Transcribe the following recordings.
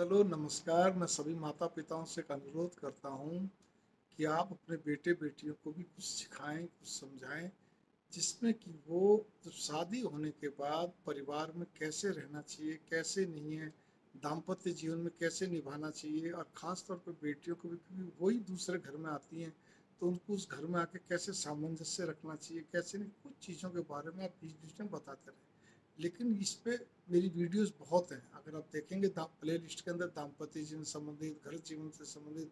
Hello नमस्कार। मैं सभी माता पिताओं से एक अनुरोध करता हूँ कि आप अपने बेटे बेटियों को भी कुछ सिखाएं, कुछ समझाएं, जिसमें कि वो जब शादी होने के बाद परिवार में कैसे रहना चाहिए, कैसे नहीं है, दाम्पत्य जीवन में कैसे निभाना चाहिए, और ख़ास तौर पर बेटियों को भी, क्योंकि वही दूसरे घर में आती हैं, तो उनको उस घर में आके कैसे सामंजस्य रखना चाहिए, कैसे नहीं, कुछ चीज़ों के बारे में आप बीच बीच में बताते रहें। लेकिन इस पे मेरी वीडियोस बहुत हैं। अगर आप देखेंगे प्ले लिस्ट के अंदर दाम्पत्य जीवन संबंधित, घर जीवन से संबंधित,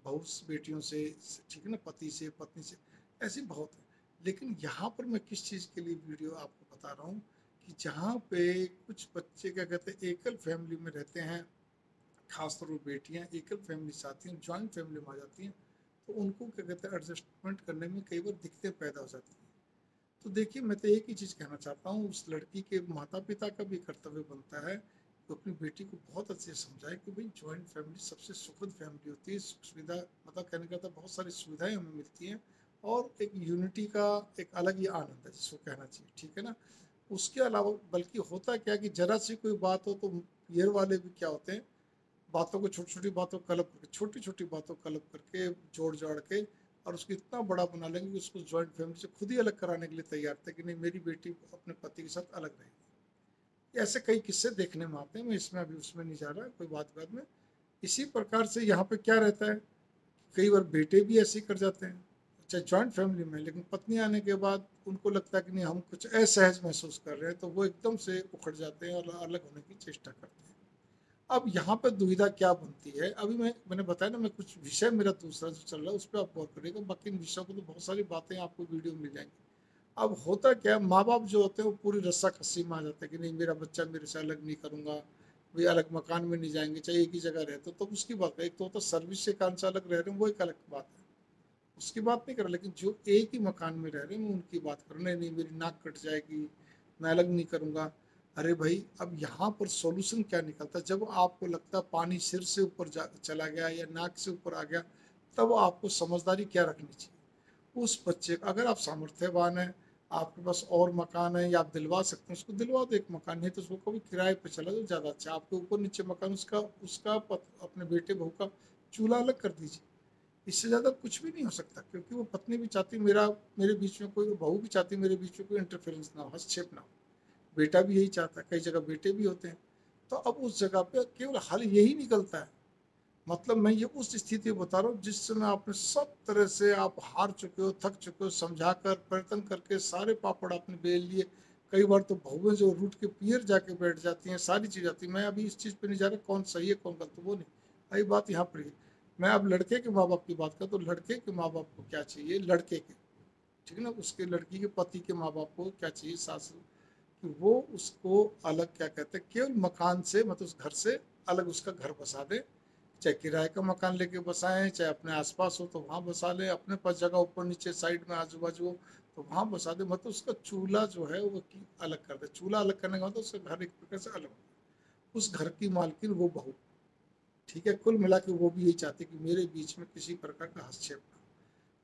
बहू बेटियों से, ठीक है ना, पति से, पत्नी से, ऐसी बहुत है। लेकिन यहाँ पर मैं किस चीज़ के लिए वीडियो आपको बता रहा हूँ कि जहाँ पे कुछ बच्चे क्या कहते हैं, एकल फैमिली में रहते हैं, खासतौर पर बेटियाँ एकल फैमिली से आती हैं, ज्वाइंट फैमिली में आ जाती हैं, तो उनको क्या कहते हैं, एडजस्टमेंट करने में कई बार दिक्कतें पैदा हो जाती हैं। तो देखिए, मैं तो एक ही चीज़ कहना चाहता हूँ, उस लड़की के माता पिता का भी कर्तव्य बनता है कि अपनी बेटी को बहुत अच्छे से समझाए कि भाई जॉइंट फैमिली सबसे सुखद फैमिली होती है। सुविधा मतलब कहने का था, बहुत सारी सुविधाएं हमें मिलती हैं, और एक यूनिटी का एक अलग ही आनंद है, जिसको कहना चाहिए, ठीक है ना। उसके अलावा बल्कि होता क्या कि जरा सी कोई बात हो तो पियर वाले भी क्या होते हैं, बातों को, छोटी छोटी बातों को कलब करके, छोटी छोटी बातों को कलब करके, जोड़ जाड़ के, और उसको इतना बड़ा बना लेंगे कि उसको ज्वाइंट फैमिली से खुद ही अलग कराने के लिए तैयार थे कि नहीं, मेरी बेटी अपने पति के साथ अलग रहेगी। ऐसे कई किस्से देखने में आते हैं, मैं इसमें अभी उसमें नहीं जा रहा, कोई बात बात में। इसी प्रकार से यहाँ पे क्या रहता है, कई बार बेटे भी ऐसे ही कर जाते हैं, चाहे ज्वाइंट फैमिली में, लेकिन पत्नी आने के बाद उनको लगता है कि नहीं, हम कुछ असहज महसूस कर रहे हैं, तो वो एकदम से उखड़ जाते हैं और अलग होने की चेष्टा करते हैं। अब यहाँ पे दुविधा क्या बनती है, अभी मैंने बताया ना, मैं कुछ विषय मेरा दूसरा जो चल रहा है उस पर आप गौर करिएगा, बाकी इन विषयों को तो बहुत सारी बातें आपको वीडियो में मिल जाएंगी। अब होता क्या, माँ बाप जो होते हैं वो पूरी रस्साकस्सी में आ जाते हैं कि नहीं, मेरा बच्चा मेरे से अलग नहीं करूंगा, वे अलग मकान में नहीं जाएंगे, चाहे एक ही जगह रहते हो, तो उसकी बात है। एक तो होता सर्विस के कारण से अलग रह रहे हैं, वो एक अलग बात है, उसकी बात नहीं कर रहा। लेकिन जो एक ही मकान में रह रहे हैं, मैं उनकी बात कर रहा, नहीं नहीं, मेरी नाक कट जाएगी, मैं अलग नहीं करूंगा। अरे भाई, अब यहाँ पर सॉल्यूशन क्या निकलता है, जब आपको लगता है पानी सिर से ऊपर चला गया या नाक से ऊपर आ गया, तब आपको समझदारी क्या रखनी चाहिए। उस बच्चे का, अगर आप सामर्थ्यवान हैं, आपके पास और मकान है या आप दिलवा सकते हैं, उसको दिलवा दो एक मकान, नहीं तो उसको कभी किराए पे चला दो, ज़्यादा अच्छा। आपके ऊपर नीचे मकान, उसका उसका अपने बेटे बहू का चूल्हा अलग कर दीजिए। इससे ज़्यादा कुछ भी नहीं हो सकता, क्योंकि वो पत्नी भी चाहती मेरे बीच में कोई, बहू भी चाहती मेरे बीच में कोई इंटरफेरेंस ना हो, हस्तक्षेप ना हो। बेटा भी यही चाहता है, कई जगह बेटे भी होते हैं। तो अब उस जगह पे केवल हल यही निकलता है। मतलब मैं ये उस स्थिति बता रहा हूँ जिस समय आपने सब तरह से आप हार चुके हो, थक चुके हो, समझा कर, प्रयत्न करके सारे पापड़ आपने बेल लिए। कई बार तो बहुएं जो रूठ के पियर जाके बैठ जाती हैं, सारी चीज़ आती है। मैं अभी इस चीज़ पे नहीं जा रहा कौन सही है कौन गलत, वो नहीं, अभी बात यहाँ पर ही। मैं अब लड़के के माँ बाप की बात करता, तो लड़के के माँ बाप को क्या चाहिए, लड़के के, ठीक है ना, उसके लड़की के पति के माँ बाप को क्या चाहिए, सास, कि वो उसको अलग, क्या कहते हैं, केवल मकान से, मतलब उस घर से अलग उसका घर बसा दे। चाहे किराए का मकान लेके बसाएं, चाहे अपने आसपास हो तो वहाँ बसा ले, अपने पास जगह ऊपर नीचे साइड में आजू बाजू हो तो वहाँ बसा दे। मतलब उसका चूल्हा जो है वो अलग कर दे। चूल्हा अलग करने का मतलब उसका घर एक प्रकार से अलग हो, उस घर की मालकिन वो बहू, ठीक है। कुल मिला के वो भी यही चाहती है कि मेरे बीच में किसी प्रकार का हस्तक्षेप ना हो।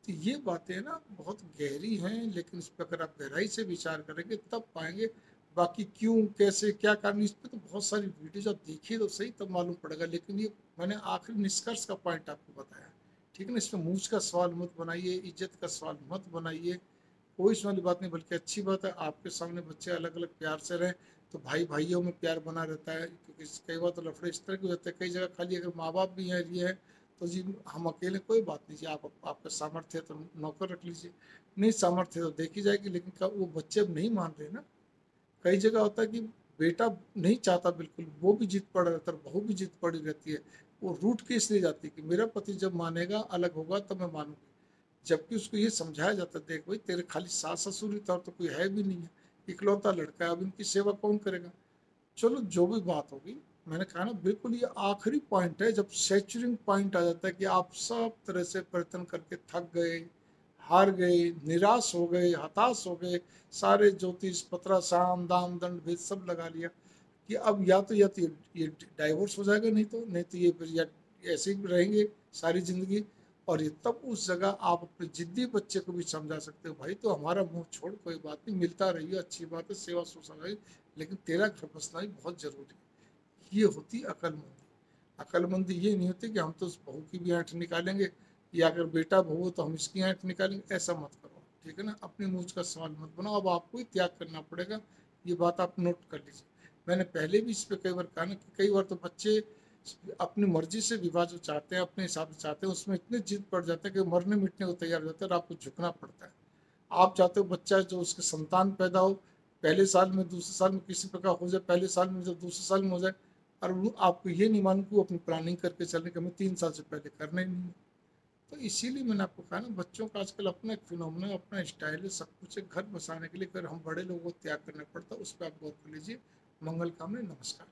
तो ये बातें ना बहुत गहरी हैं, लेकिन इस पर अगर आप गहराई से विचार करेंगे तब पाएंगे। बाकी क्यों, कैसे, क्या कारण, इस पर तो बहुत सारी वीडियोज आप देखिए तो सही, तब मालूम पड़ेगा। लेकिन ये मैंने आखिरी निष्कर्ष का पॉइंट आपको बताया, ठीक है ना। इसमें मूछ का सवाल मत बनाइए, इज्जत का सवाल मत बनाइए, कोई इसमें वाली बात नहीं। बल्कि अच्छी बात है, आपके सामने बच्चे अलग अलग प्यार से रहें, तो भाई भाइयों में प्यार बना रहता है। क्योंकि कई बार तो लफड़े इस तरह के होते हैं, कई जगह खाली अगर माँ बाप भी हैं, ये है, तो जी हम अकेले, कोई बात नहीं जी, आपका सामर्थ्य है तो नौकर रख लीजिए, नहीं सामर्थ्य है तो देखी जाएगी। लेकिन वो बच्चे अब नहीं मान रहे ना। कई जगह होता है कि बेटा नहीं चाहता बिल्कुल, वो भी जिद पड़ा रहता है, बहू भी जिद पड़ी रहती है। वो रूठ के इसलिए जाती है कि मेरा पति जब मानेगा, अलग होगा, तब मैं मानूंगी। जबकि उसको ये समझाया जाता है, देख भाई, तेरे खाली सास ससुर ही था, और तो कोई है भी नहीं है, इकलौता लड़का है, अब इनकी सेवा कौन करेगा। चलो जो भी बात होगी, मैंने कहा ना, बिल्कुल ये आखिरी पॉइंट है, जब सेचुरिंग पॉइंट आ जाता है कि आप सब तरह से प्रयत्न करके थक गए, हार गए, निराश हो गए, हताश हो गए, सारे ज्योतिष पत्रा, साम दाम दंड भेद सब लगा लिया कि अब या तो ये डाइवोर्स हो जाएगा, नहीं तो ये फिर या ऐसे ही रहेंगे सारी जिंदगी। और ये तब उस जगह आप अपने जिद्दी बच्चे को भी समझा सकते हो, भाई तो हमारा मुंह छोड़, कोई बात नहीं, मिलता रहिए, अच्छी बात है, सेवा सुसमाई, लेकिन तेरा घर बसना भी बहुत जरूरी है। ये होती अकलमंदी। अक्लमंदी ये नहीं होती कि हम तो उस बहू की भी ऐंठ निकालेंगे, या अगर बेटा बहू हो तो हम इसकी ऐंठ निकालेंगे, ऐसा मत करो, ठीक है ना। अपनी मूंछ का सवाल मत बनाओ, अब आपको ही त्याग करना पड़ेगा, ये बात आप नोट कर लीजिए। मैंने पहले भी इस पर कई बार कहा ना कि कई बार तो बच्चे अपनी मर्जी से विवाह जो चाहते हैं, अपने हिसाब से चाहते हैं, उसमें इतने जिद पड़ जाते हैं कि मरने मिटने को तैयार हो जाते हैं और आपको झुकना पड़ता है। आप चाहते हो बच्चा जो उसके संतान पैदा हो, पहले साल में दूसरे साल में किसी प्रकार हो जाए, पहले साल में जब दूसरे साल में हो जाए, और वो आपको ये नहीं मालूम कि वो अपनी प्लानिंग करके चलने का हमें 3 साल से पहले करना ही नहीं है। तो इसीलिए मैंने आपको कहा ना, बच्चों का आजकल अपना एक फिनोमेना है, अपना स्टाइल है, सब कुछ है। घर बसाने के लिए अगर हम बड़े लोगों को त्याग करना पड़ता है, उस पर आप गौर कर लीजिए। मंगल कामना, नमस्कार।